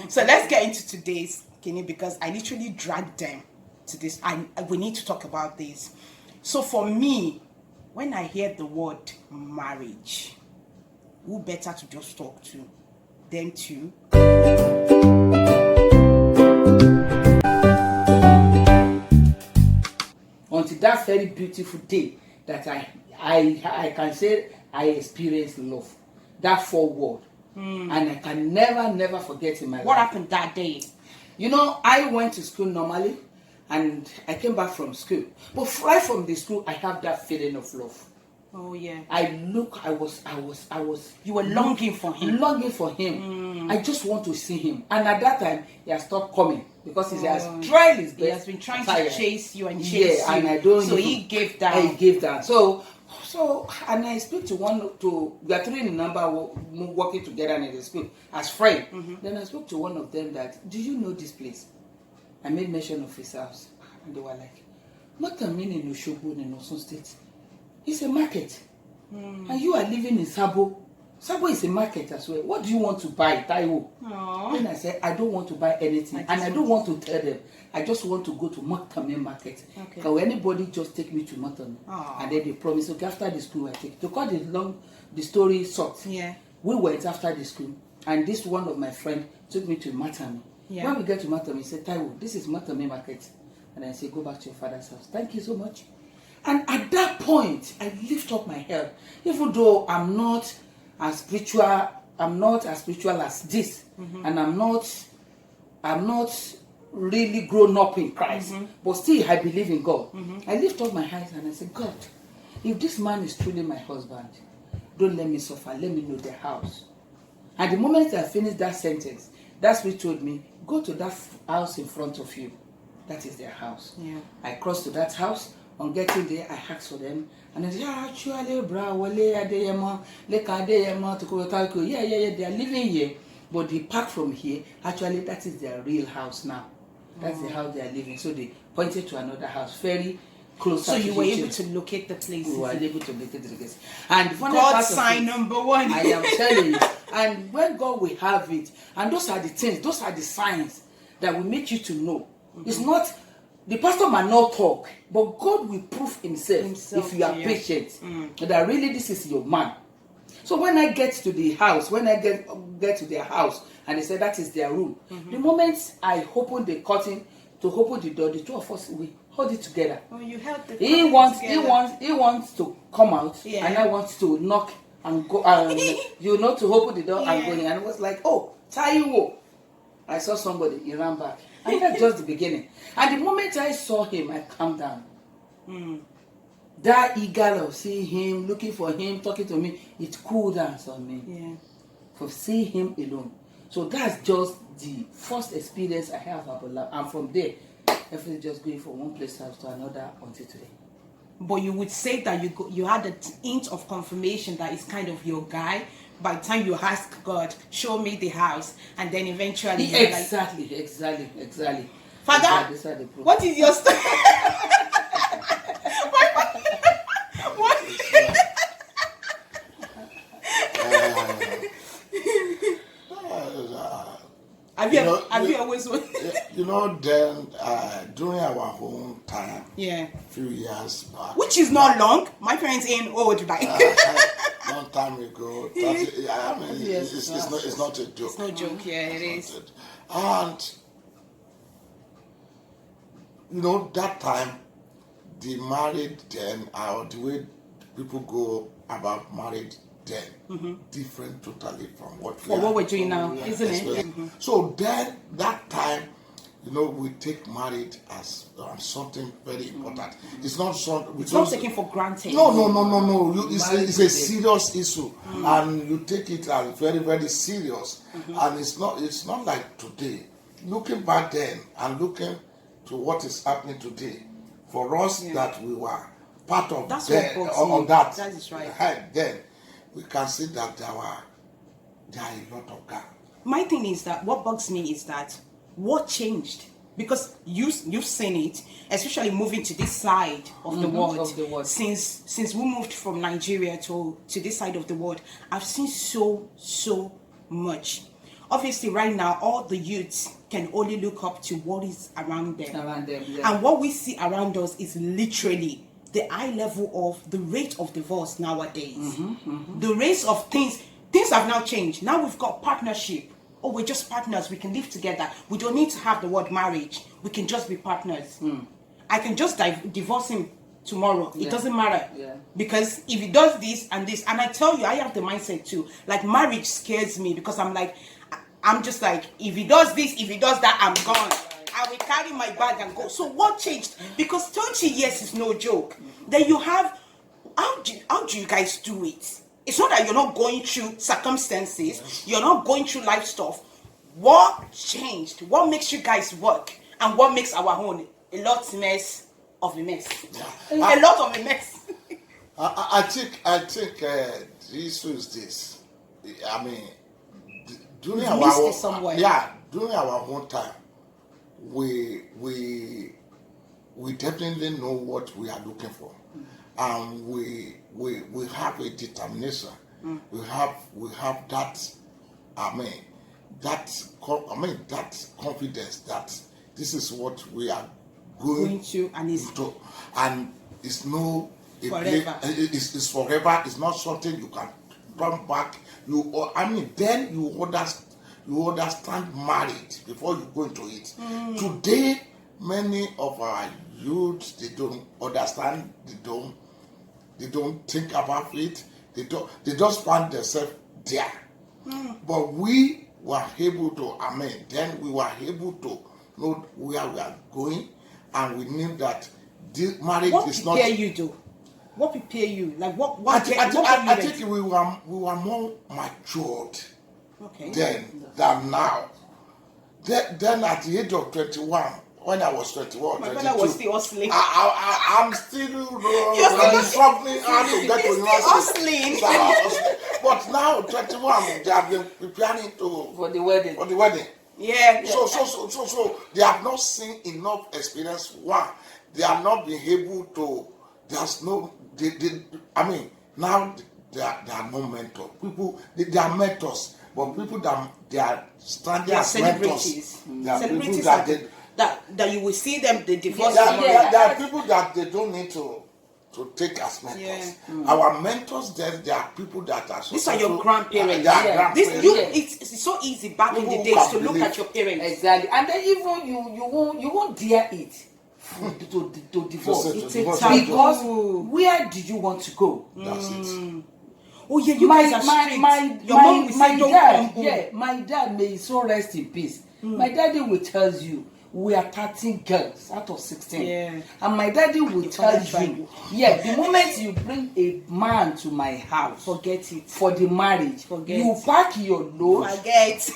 So let's get into today's Kenny, because I literally dragged them to this. We need to talk about this. So for me, when I hear the word marriage, who better to just talk to them two? Until that very beautiful day that I can say I experienced love. That 4 words. And I can never forget in my life. What happened that day? You know, I went to school normally and I came back from school. But right from the school, I have that feeling of love. Oh yeah. I was. You were longing for him. Longing for him. I just want to see him. And at that time, he has stopped coming because he has tried his best. He has been trying to chase you and chase you. And I don't. So he gave down. He gave down. So, and I speak to we are 3 in number working together in the school as friends. Then I spoke to one of them that, do you know this place? I made mention of his house. And they were like, what I mean in Oshobo in Osun State? It's a market. And you are living in Sabo. Sabo is a market as well. What do you want to buy, Taiwo? Then I said, I don't want to buy anything. And I don't want to tell them. I just want to go to Motame market. Okay. Can anybody just take me to Motame? And then they promised, okay, after the school I take. To cut the story short, we went after the school. And this one of my friends took me to Motame. When we get to Motame, he said, Taiwo, this is Motame market. And I said, go back to your father's house. Thank you so much. And at that point, I lift up my head. Even though I'm not as spiritual as this. And I'm not really grown up in Christ. But still, I believe in God. I lift up my eyes and I say, God, if this man is truly my husband, don't let me suffer. Let me know the house. And the moment I finished that sentence, that spirit told me, go to that house in front of you. That is their house. I crossed to that house. On getting there, I asked for them, and they said, actually, they are living here, but they park from here. Actually, that is their real house now. That's the house they are living. So they pointed to another house, very close. So you were able to locate the place. We were able to locate the place. And God sign number 1. I am telling you. And when God will have it, and those are the things, those are the signs that will make you to know. It's not. The pastor might not talk, but God will prove himself if you are patient, that really this is your man. So when I get to the house, when I get to their house, and they say that is their room, the moment I open the curtain to open the door, the 2 of us, we hold it together. Oh, you held the He wants to come out, and I want to knock and go, to open the door and go in. And it was like, oh, Taiwo. I saw somebody, he ran back. And that's just the beginning. And the moment I saw him, I calmed down. That eager of seeing him, looking for him, talking to me, it cooled down on me. For seeing him alone. So that's just the first experience I have about love. And from there, everything just going from one place to another until today. But you would say that you had an hint of confirmation that it's kind of your guy. By the time you ask God, show me the house, and then eventually exactly. Father, what is your story? Have you always wanted? Then during our home time, a few years back, which is not long. My parents ain't old, like. Long time ago, it's not a joke. It's no joke, it is. And that time, the married then, or the way people go about marriage then, different totally from what we're doing now, isn't it? So then, that time, we take marriage as something very important. It's not something. It's not taken for granted. No. It's a serious issue, and you take it as very, very serious. And it's not like today. Looking back then and looking to what is happening today, for us that we were part of that. That is right. Then we can see that there are a lot of gaps. My thing is that what bugs me is that. What changed? Because you've seen it, especially moving to this side of the world. Since we moved from Nigeria to this side of the world, I've seen so much. obviously right now all the youths can only look up to what is around them. Yeah. And what we see around us is literally the high level of the rate of divorce nowadays. The rate of things have now changed. Now we've got partnership. Oh, we're just partners. We can live together. We don't need to have the word marriage. We can just be partners. I can just divorce him tomorrow. It doesn't matter. Yeah. Because if he does this and this, and I tell you, I have the mindset too. Like marriage scares me because I'm just like, if he does this, if he does that, I'm gone. I will carry my bag and go. So what changed? Because 30 years is no joke. Then you have, how do you guys do it? It's not that you're not going through circumstances, you're not going through life stuff. What changed? What makes you guys work? And what makes our own a lot mess of a mess? A lot of a mess. I think the issue is this. I mean, during during our own time, we definitely know what we are looking for, and we have a determination. We have that. That confidence that this is what we are going to, and it's no forever. It's forever. It's not something you can turn back. Then you understand marriage before you go into it. Today, many of our youths, they don't understand. They don't think about it. They just find themselves there. But we were able to. Then we were able to know where we are going, and we knew that this marriage is not. What prepare you do? What prepare you? Like what? I think we were more matured then than now. Then at the age of 21, when I was 21, my 22, brother was still hustling. I'm still struggling hard to get to university. Hustling. But now 21, they have been preparing for the wedding. Yeah. So they have not seen enough experience. One, they have not been able to. There's no. Now there are no mentors. People, they are mentors, but people that they are standing as mentors. They are celebrities people that you will see them. The divorce. There are people that they don't need to take as mentors. Yeah. Our mentors, they are people that are. These are your grandparents. It's so easy back in the days to look at your parents. Exactly, and then even you won't dare it to divorce. Because where do you want to go? That's it. Oh yeah, you guys are strict. Your mom will say don't come home. My dad, may he so rest in peace. My daddy will tell you, we are 13 girls out of 16. Yeah. And my daddy will tell you, the moment you bring a man to my house, forget it. For the marriage, you pack your load,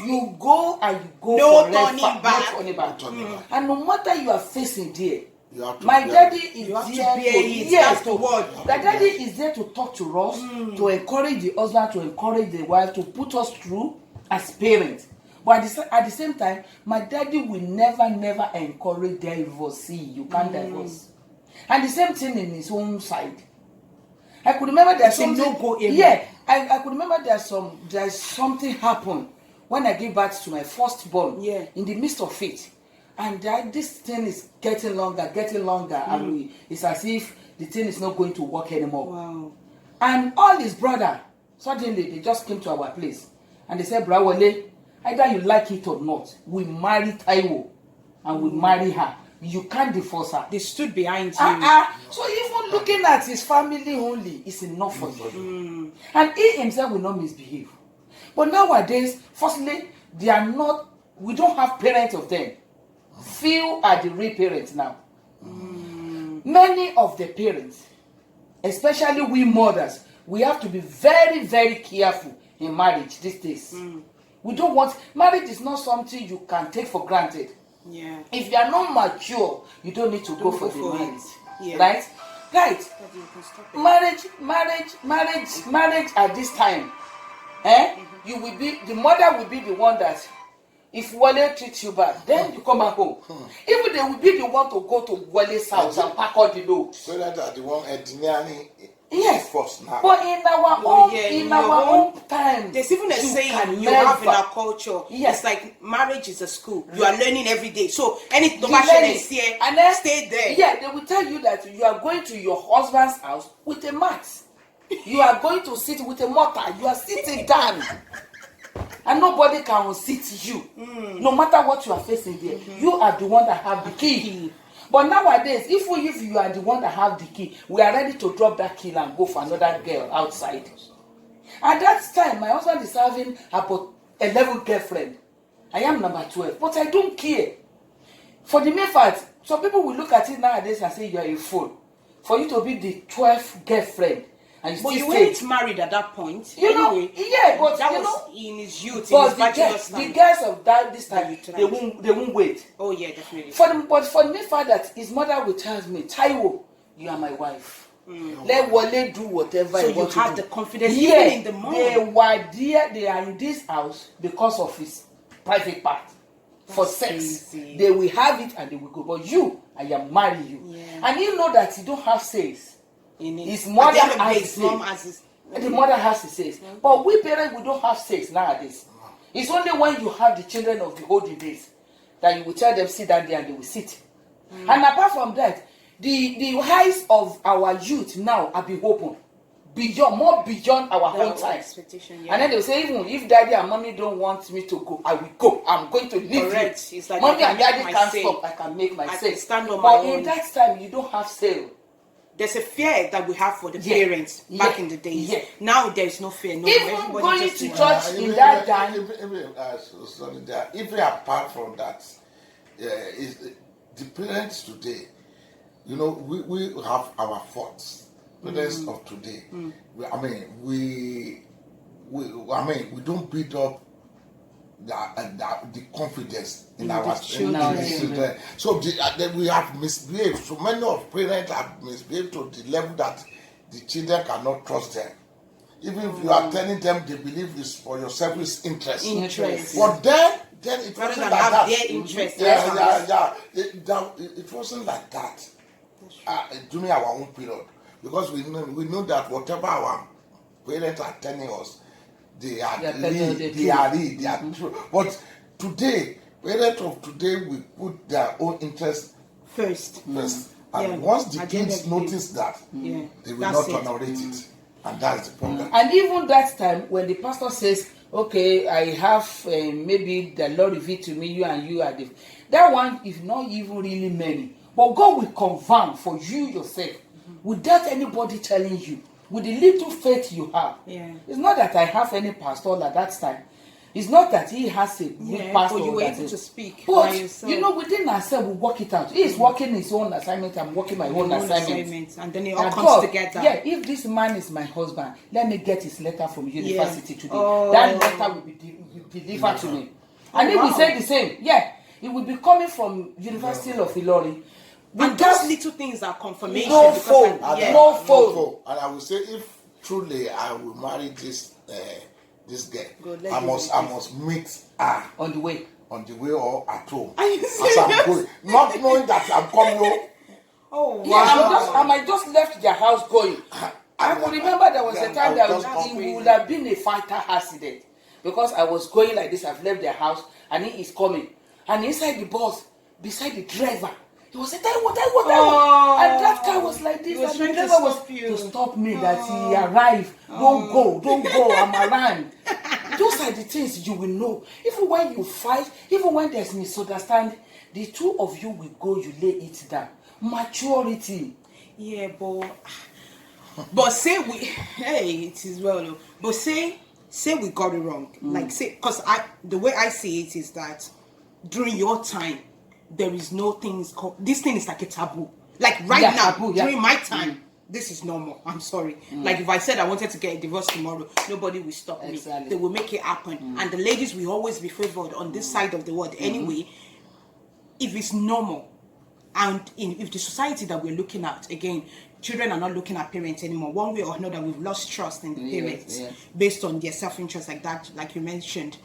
you go and you go no forever. Turning back. And no matter you are facing there, my daddy is there to my daddy is there to talk to us, to encourage the husband, to encourage the wife, to put us through as parents. But at the same time, my daddy will never encourage divorce. You can't divorce. And the same thing in his own side. I could remember there's something. I could remember there's something happened when I gave birth to my firstborn. Yeah. In the midst of it, and this thing is getting longer, and it's as if the thing is not going to work anymore. Wow. And all his brother suddenly they just came to our place and they said, Brawale, either you like it or not, we marry Taiwo and we marry her. You can't divorce her. They stood behind you. So even looking at his family only is enough for you. And he himself will not misbehave. But nowadays, firstly, we don't have parents of them. Few are the real parents now. Many of the parents, especially we mothers, we have to be very, very careful in marriage these days. We don't want, marriage is not something you can take for granted. Yeah. If you are not mature, you don't need to go for the marriage. Yeah. Right? Marriage at this time. You will be, the mother will be the one that, if Wale treats you bad, then you come back home. Even they will be the one to go to Wale's house and pack all the load. So that are the one engineering Yes, first now. but in our own time, there's even a saying can you have in never. our culture. Yes. It's like marriage is a school. You are learning every day. So any You learn it. here, And then, stay there. Yeah, they will tell you that you are going to your husband's house with a mat. You are going to sit with a mortar. You are sitting down. And nobody can sit you. No matter what you are facing there, you are the one that have the key. But nowadays, if you are the one that have the key, we are ready to drop that key and go for another girl outside. At that time, my husband is having about 11 girlfriend. I am number 12, but I don't care. For the mere fact, some people will look at it nowadays and say you are a fool. For you to be the 12th girlfriend, and you But still you weren't married at that point. You know, anyway. yeah, but that you was know, in his youth, in but his bachelor's the time. girls of this That time, you tried. they won't wait. Oh yeah, definitely. But for the mere fact that his mother will tell me, Taiwo, you are my wife. Let Wale do whatever So he wants you to have do. the confidence Yeah, even in the mom. they were there. They are in this house because of his private part. For sex, crazy. they will have it and they will go. But you, I am marrying you, Yeah. and you know that you don't have says. In it. His mother At the end of the has day, to his say. mom has his. The mother has to say. But we parents, we don't have sex nowadays. It's only when you have the children of the olden days that you will tell them sit down there and they will sit. And apart from that, the eyes of our youth now are being open more beyond our Their own time. expectation, yeah. And then they will say, even if daddy and mommy don't want me to go, I will go. I'm going to leave Correct. you. It's like Mommy I and can daddy make my can't say. stop. I can make my I say. can stand on but my in own. that time, you don't have sale. There's a fear that we have for the Yeah. parents back Yeah. in the days. Yeah. Now there's no fear. No, Even everybody going just to do it. church in that time. Even apart from that, is the parents today, you know, we have our faults. Parents of today, we don't build up the confidence in our children. So we have misbehaved. So many of parents have misbehaved to the level that the children cannot trust them. Even if you are telling them they believe it's for your selfish interest. But then it Rather wasn't than like have that. their interest. Yeah. It wasn't like that during our own period, because we know that whatever our parents are telling us, they are true. But today, parents of today will put their own interest First. and once the kids notice that, they will not tolerate it, and that's the problem. And even that time, when the pastor says, "Okay, I have maybe the Lord revealed to me, you are the," that one is not even really many, but God will confirm for you yourself, without anybody telling you, with the little faith you have. It's not that I have any pastor at that time. It's not that he has a good pastor. But you were able to speak but by yourself. you know, within ourselves, we work it out. He is working his own assignment. I'm working my own assignment. And then it all That comes God, together. Yeah, if this man is my husband, let me get his letter from university today. Oh. That letter will be delivered to me. And he will say the same. Yeah, it will be coming from University of Ilori. And those little things are confirmation. No because phone. No phone. And I will say, if truly I will marry this girl, Good, I must meet her On the way. or at home Are you as I'm going, not knowing that I'm coming home. Oh wow! Yeah, I might just left their house going. I could remember there was a time that it would have been a fatal accident, because I was going like this. I've left their house and he is coming, and inside the bus, beside the driver, he was saying, "What?" And that guy was like this, was and the trying to driver was stop you. to stop me that he arrived. Don't go, I'm around. Those are the things you will know. Even when you fight, even when there's misunderstanding, the two of you will go, you lay it down. Maturity. Yeah, but say we, hey, it is well, no. But say we got it wrong. Like say, because the way I see it is that during your time, there is no things called, this thing is like a taboo. Like right now, taboo, during my time, this is normal. I'm sorry. Like if I said I wanted to get a divorce tomorrow, nobody will stop me. They will make it happen. And the ladies will always be favored on this side of the world anyway. If it's normal, and if the society that we're looking at, again, children are not looking at parents anymore. One way or another, we've lost trust in the parents based on their self-interest, like that, like you mentioned.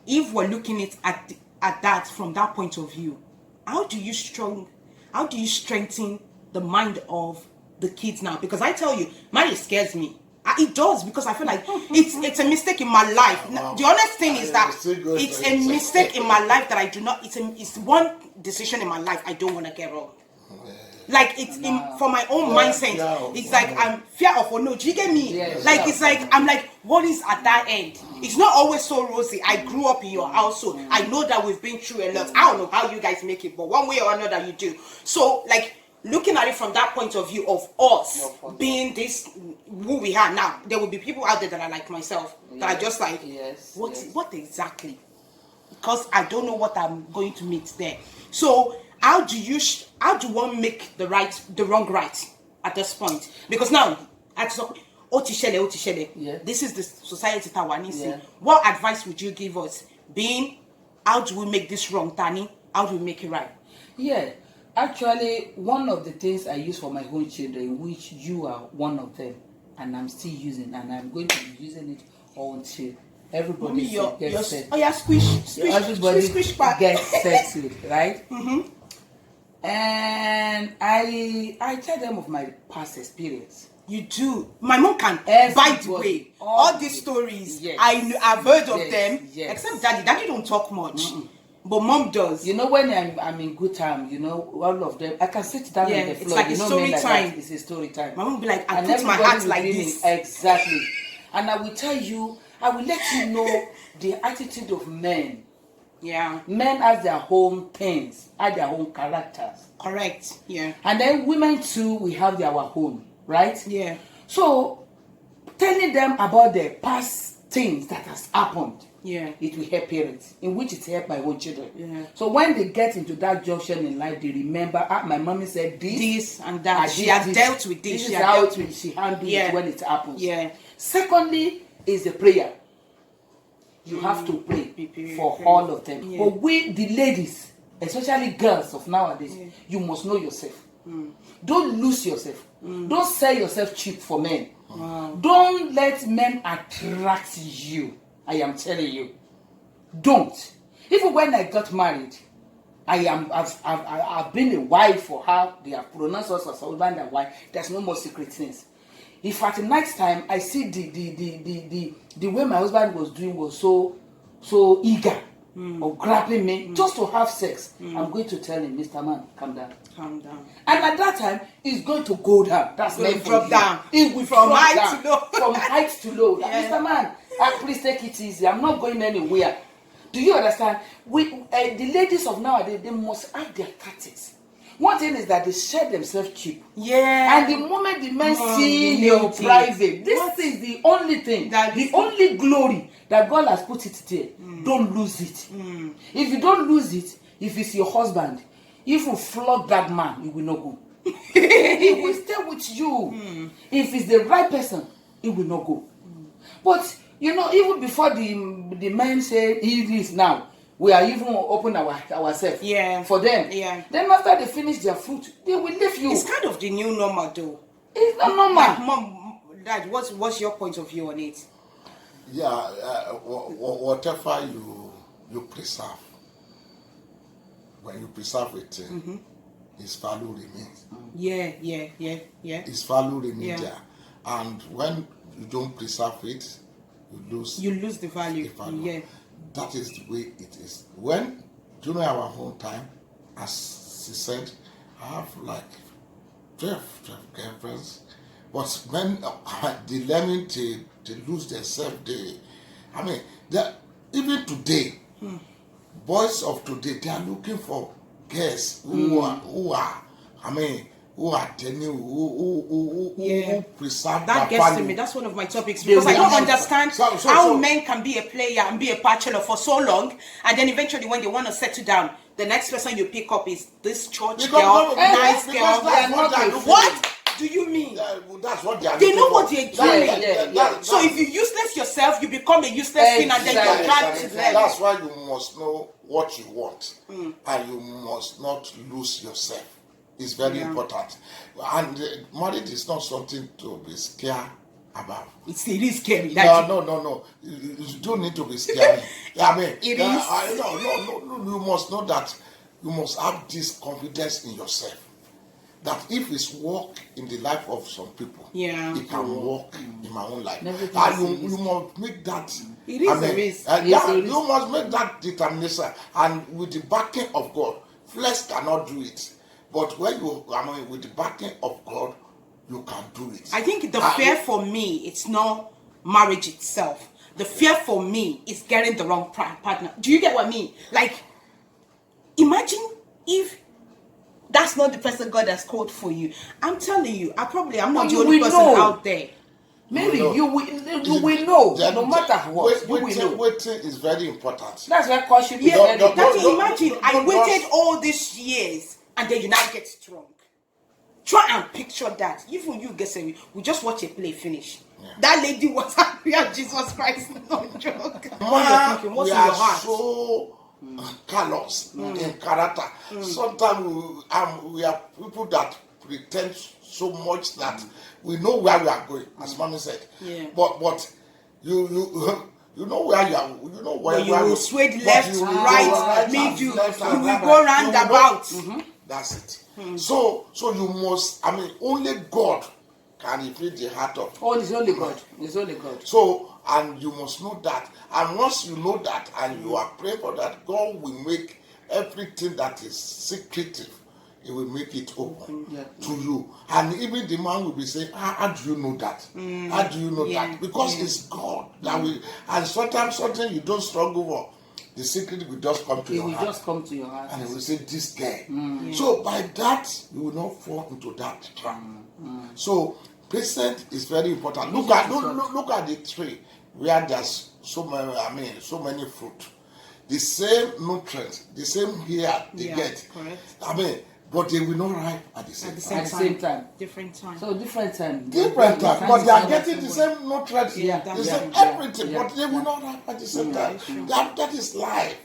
If we're looking at that from that point of view, how do you strengthen the mind of the kids now, because I tell you, marriage scares me. It does, because I feel like it's a mistake in my life. The honest thing is that it's a mistake in my life that I do not. It's one decision in my life I don't want to get wrong. Like it's for my own mindset. It's like I'm fear of no. Do you get me? Like it's like I'm like, what is at that end? It's not always so rosy. I grew up in your household. I know that we've been through a lot. I don't know how you guys make it, but one way or another you do. So like, looking at it from that point of view of us being this who we are now, there will be people out there that are like myself that are just like, what exactly? Because I don't know what I'm going to meet there. So how do one make the wrong right at this point? Because now this is the society Tawanisi. What advice would you give us? Being, how do we make this wrong, Tani? How do we make it right? Yeah. Actually, one of the things I use for my own children, which you are one of them, and I'm still using, and I'm going to be using it until everybody gets set. Oh yeah, squish, everybody squish gets settled, right? And I tell them of my past experience. You do. My mom can. By the way, all these stories, I've heard of them. Except daddy. Daddy don't talk much. But mom does. You know, when I'm in good time, you know, all of them, I can sit down on the floor. It's like a story time. It's a story time. My mom will be like, I put my heart like this. Exactly. And I will tell you, I will let you know the attitude of men. Yeah. Men have their own things, have their own characters. Correct. Yeah. And then women too, we have our own, right? Yeah. So, telling them about the past things that has happened. Yeah. It will help parents, in which it help my own children. Yeah. So when they get into that junction in life, they remember, my mommy said this and that. She has dealt with this. This is how she handled it when it happens. Yeah. Secondly, is the prayer. You have to pray for all of them. Yeah. But we, the ladies, especially girls of nowadays, you must know yourself. Don't lose yourself. Don't sell yourself cheap for men. Don't let men attract you. I am telling you, don't. Even when I got married, I've been a wife for her. They have pronounced us as husband and wife. There's no more secret things. If at the night time I see the way my husband was doing was so eager of grabbing me just to have sex, I'm going to tell him, Mr. Man, calm down. Calm down. And at that time, it's going to go down. That's going to drop down. It will from height to low. From height to low. Mr. Man, please take it easy. I'm not going anywhere. Do you understand? The ladies of nowadays, they must have their tactics. One thing is that they share themselves cheap. Yeah. And the moment the men see your private, this is the only thing, the only glory that God has put it there. Don't lose it. If you don't lose it, if it's your husband, if you flog that man, he will not go. He will stay with you. If it's the right person, he will not go. But you know, even before the men say he is now, we are even open ourselves for them. Yeah. Then after they finish their fruit, they will leave you. It's kind of the new normal, though. It's not normal. Like, Mom, Dad, what's your point of view on it? Yeah, whatever you preserve, when you preserve it, its value remains. Yeah. Its value remains there, and when you don't preserve it, you lose the value. Yeah. That is the way it is. When, during our own time, as she said, I have like 12 girlfriends, but when they learning to lose themselves, even today, boys of today, they are looking for girls who are genuine, who preserve that gets to me. That's one of my topics, because I don't understand how men can be a player and be a bachelor for so long, and then eventually when they want to settle down, the next person you pick up is this church girl, nice girl. What do you mean? That's what they are. They know what they're doing. So if you useless yourself, you become a useless thing, and then you're dragged to them. That's why you must know what you want, and you must not lose yourself. It's very important. And marriage is not something to be scared about. It is scary. No. You don't need to be scared. I mean, it is. No. You must know that you must have this confidence in yourself. that if it's work in the life of some people, Yeah. it can work in my own life. Everything And is you must make that. It is a risk. Yeah, you must make that determination, and with the backing of God. Flesh cannot do it, but when you, with the backing of God, you can do it. I think the fear for me, it's not marriage itself. The fear for me is getting the wrong partner. Do you get what I mean? Like, imagine if that's not the person God has called for you. I'm telling you, I'm not the you only will person know. out there. Maybe You you will know, no matter what. You will know. Waiting is very important. That's why caution is Yeah, very don't- Daddy, don't- imagine don't- I don't waited just- all these years and then you now get strong. Try and picture that. Even you get saved, we just watch a play finish. Yeah. That lady was happy at Jesus Christ, no joke. What you're Man, thinking, what's we in your are heart? so callous in character. Sometimes we are people that pretend so much that we know where we are going, as Mommy said. Yeah. But you know where you are. You know where But you where will you- sway but left, you will go right, and middle. left You and will right. go You round will know- about. That's it. So you must. Only God can reveal the heart of. Oh, it's only God. It's only God. So, and you must know that. And once you know that and you are praying for that, God will make everything that is secretive, He will make it open to you. And even the man will be saying, how do you know that? How do you know that? Because it's God that will. And sometimes something you don't struggle for, the secret will just come to It your will heart. just come to your heart. And he will say, this guy. So by that, you will not fall into that trap. So patience is very important. Look at the tree where there's so many fruit. The same nutrients, the same here they get. Correct. But they will not ripe at the same time. At the same time. Different time. So different time. Different time, but they are getting the same nutrients, the same everything, yeah, but they will not ripe at the same Yeah, time. it's true. That is life.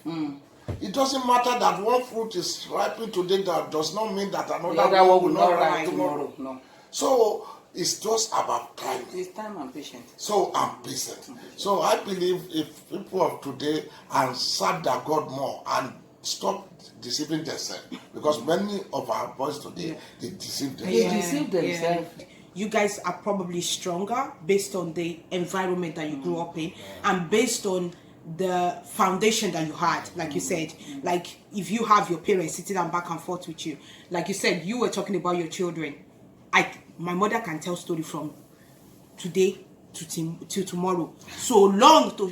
It doesn't matter that one fruit is ripening today, that does not mean that The another other one one will not ripe tomorrow. No. So it's just about timing. It's time and patience. So I'm patient. So I believe if people of today and serve their God more and stop deceiving themselves, because many of our boys today they deceive They themselves. deceive themselves. You guys are probably stronger based on the environment that you grew up in and based on the foundation that you had. Like you said, like if you have your parents sitting down back and forth with you, like you said, you were talking about your children. My mother can tell story from today to tomorrow. So long to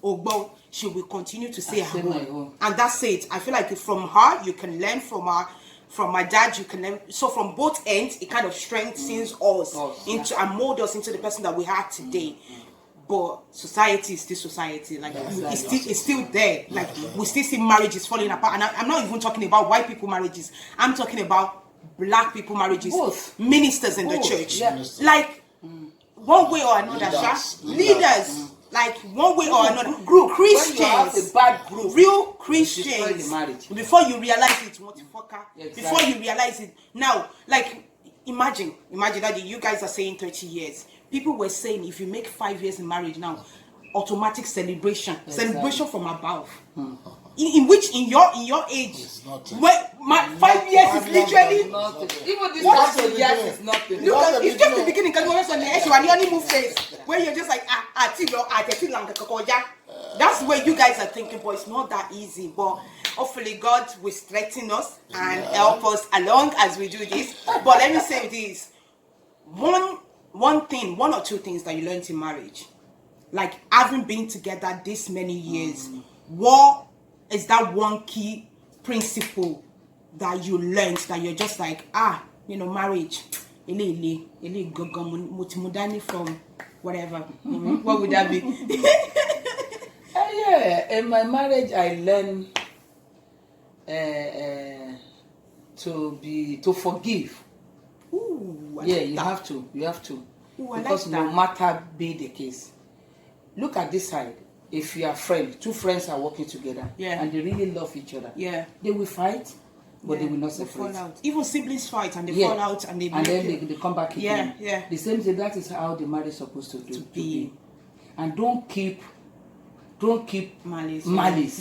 Ogbo, she will continue to say her own. And that's it. I feel like from her, you can learn from her. From my dad, you can learn. So from both ends, it kind of strengthens us into and mold us into the person that we are today. But society is still society. Like it's still there. Like we still see marriages falling apart. And I'm not even talking about white people marriages. I'm talking about black people marriages. Both. Ministers in the church. Yeah. Like one way or another, leaders. Like one way or another, Christians, When you have a bad group, real destroy Christians. the marriage. Before you realize it, motherfucker. Exactly. Before you realize it, now, like, imagine that you guys are saying 30 years. People were saying if you make 5 years in marriage now, automatic celebration from above. In your age, when my 5 years is literally nothing. Even this What? 1 years is nothing. look at it's just the beginning. Because on the edge, you are the honeymoon phase where you're just like that's where you guys are thinking, but it's not that easy. But hopefully God will strengthen us and help us along as we do this. But let me say this: one or two things that you learned in marriage, like having been together this many years, what is that one key principle that you learned that you're just like, marriage, from whatever. What would that be? In my marriage, I learned to forgive. Ooh, You have to. Ooh, Because I like no matter be the case, look at this side. If you are friends, two friends are working together, and they really love each other, they will fight, but they will not separate. Fall out. Even siblings fight and they fall out and then they come back again. Yeah. The same thing. That is how the marriage is supposed to be. And don't keep malice.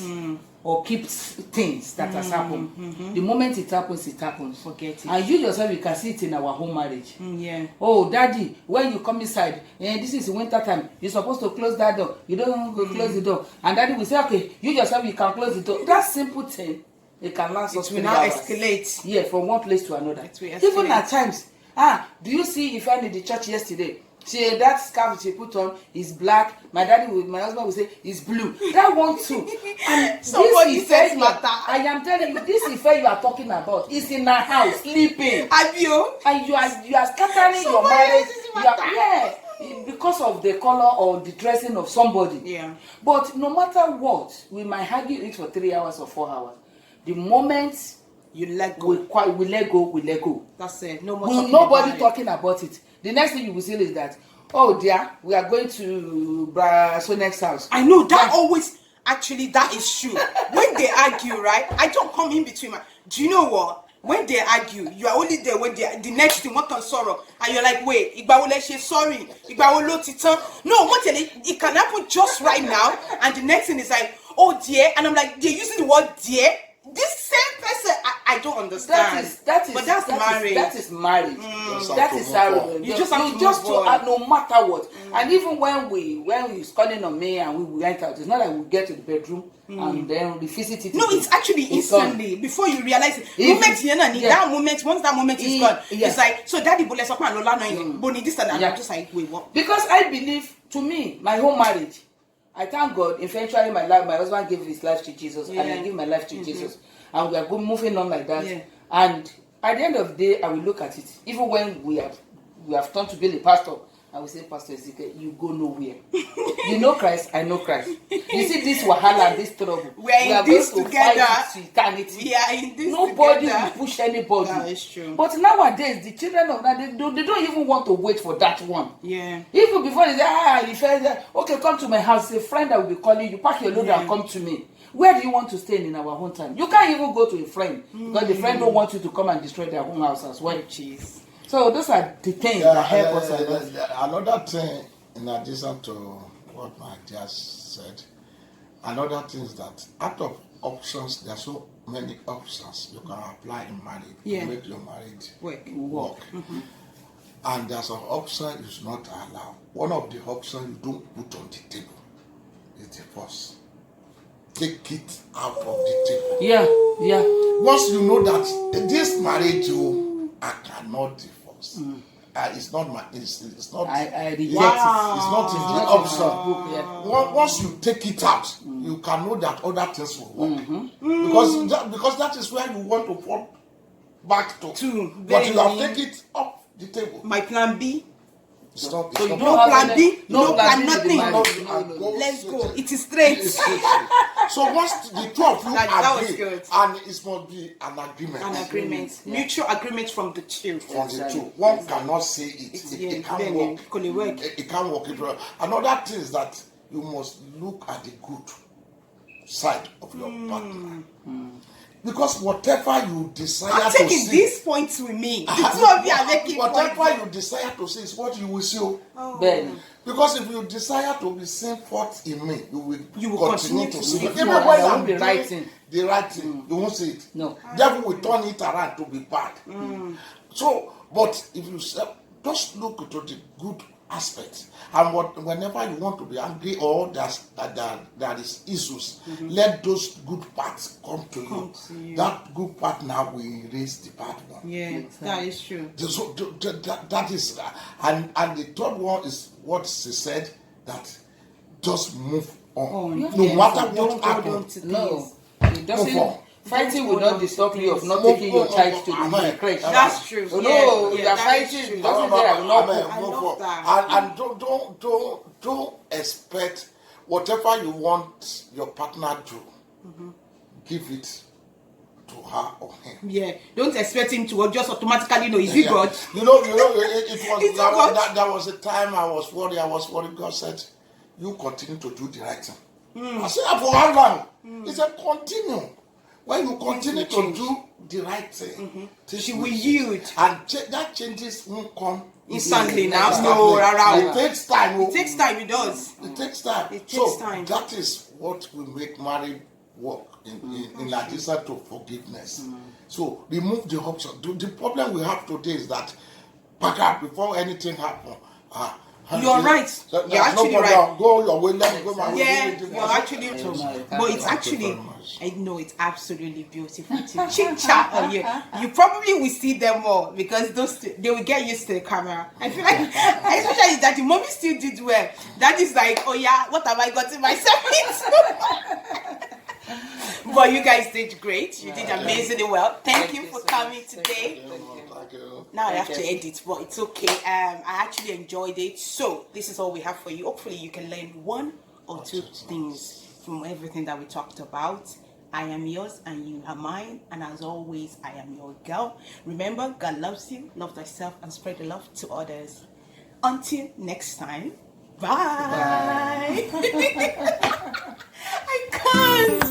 or keep things that has happened. The moment it happens, it happens. Forget it. And you yourself, you can see it in our home marriage. Yeah. Oh, daddy, when you come inside, this is winter time, you're supposed to close that door. You don't go close the door. And daddy will say, okay, you yourself, you can close the door. That simple thing, it can last us 3 hours. Escalate. Yeah, from one place to another. Escalate. Even at times, do you see if I in the church yesterday? That scarf she put on is black. My husband will say it's blue. That one too. And somebody says matter. I am telling you, this affair you are talking about is in our house sleeping. Abio. And you are scattering your marriage. Because of the color or the dressing of somebody. Yeah. But no matter what, we might argue it for 3 hours or 4 hours. The moment you let go, we let go. That's it. No more. Nobody talking about it. The next thing you will see is that, oh dear, we are going to Sonex's house. I know that always. Actually, that is true. When they argue, right? I don't come in between. Do you know what? When they argue, you are only there when the next thing, what can sorrow, and you're like, wait, sorry, no, what it can happen just right now, and the next thing is like, oh dear, and I'm like, they're using the word dear. This same person, I don't understand. But that's marriage. That is marriage. That is marriage. You just have to no matter what. And even when he's calling on me and we went out, it's not like we get to the bedroom and then we visit it. No, it's actually instantly before you realize it. Once that moment is gone, it's like, so daddy will let up and Lola knowing this and I'm just like, wait, what? Because I believe, to me, my whole marriage, I thank God. Eventually, my husband gave his life to Jesus, and I give my life to Jesus, and we are moving on like that. Yeah. And at the end of the day, I will look at it. Even when we have turned to be the pastor, I will say, Pastor Ezekiel, you go nowhere. You know Christ, I know Christ. You see this wahala, this trouble. We are going to together. Fight to eternity. We are in this Nobody together. will push anybody. That is true. But nowadays, the children of that, they don't even want to wait for that one. Yeah. Even before they say, okay, come to my house. A friend that will be calling you, pack your load and come to me. Where do you want to stay in our home time? You can't even go to a friend because the friend don't want you to come and destroy their home house as well. Jeez. So those are the things that help us a lot. Another thing, in addition to what my just said, another thing is that out of options, there are so many options you can apply in marriage to make your marriage work. And there's an option you should not allow. One of the options you don't put on the table is divorce. Take it out of the table. Yeah. Once you know that this marriage, I cannot divorce. It's not my. It's not. I reject it. It's not in the option. Once you take it out, you can know that other things will work. Because that is where you want to fall back to. But you have taken it off the table. My plan B. No plan B, no plan nothing. Let's go. It is straight. So once the two of you agree, and it must be an agreement. An agreement. Mutual agreement from the two. From the two. One cannot say it. It can't work. It can't work. Another thing is that you must look at the good side of your partner. Because whatever you desire to see, taking these points with me. The two of you are making whatever you desire to see is what you will see. Because if you desire to be seen forth in me, you will continue to see it. Even when I'm doing the right thing, you won't see it. No. Devil will turn it around to be bad. So, but if you just look to the good aspect, and whenever you want to be angry or there is issues, let those good parts come to you. That good part now will erase the bad one. Yeah, that is true. So that is, and the third one is what she said, that just move on. No matter what happens. No, it doesn't. Fighting will not disturb you of not taking your child to the crèche. That's true. No, you are fighting. Doesn't mean I will not. And don't expect whatever you want your partner to give it to her or him. Yeah, don't expect him to just automatically know. Is he God? You know, it was there was a time I was worried. God said, "You continue to do the right thing." I said, "For how long?" He said, "Continue." When you continue to do the right thing, she will yield. And that changes won't come instantly now. No, it takes time. It takes time, it does. It takes time. It takes time. That is what will make marriage work. in addition to forgiveness. So remove the option. The problem we have today is that perhaps before anything happens, you're right. You're actually right. Go your way, let me go my way. Yeah, you're actually but it's actually, I know it's absolutely beautiful to chit chat on you. You probably will see them more because they will get used to the camera. I feel like, especially that the mommy still did well. That is like, oh yeah, what have I gotten myself into? But you guys did great. You did amazingly well. Thank you for coming today. Now I have to edit, but it's okay. I actually enjoyed it. So this is all we have for you. Hopefully you can learn one or two things from everything that we talked about. I am yours and you are mine. And as always, I am your girl. Remember, God loves you. Love thyself and spread the love to others. Until next time. Bye. I can't.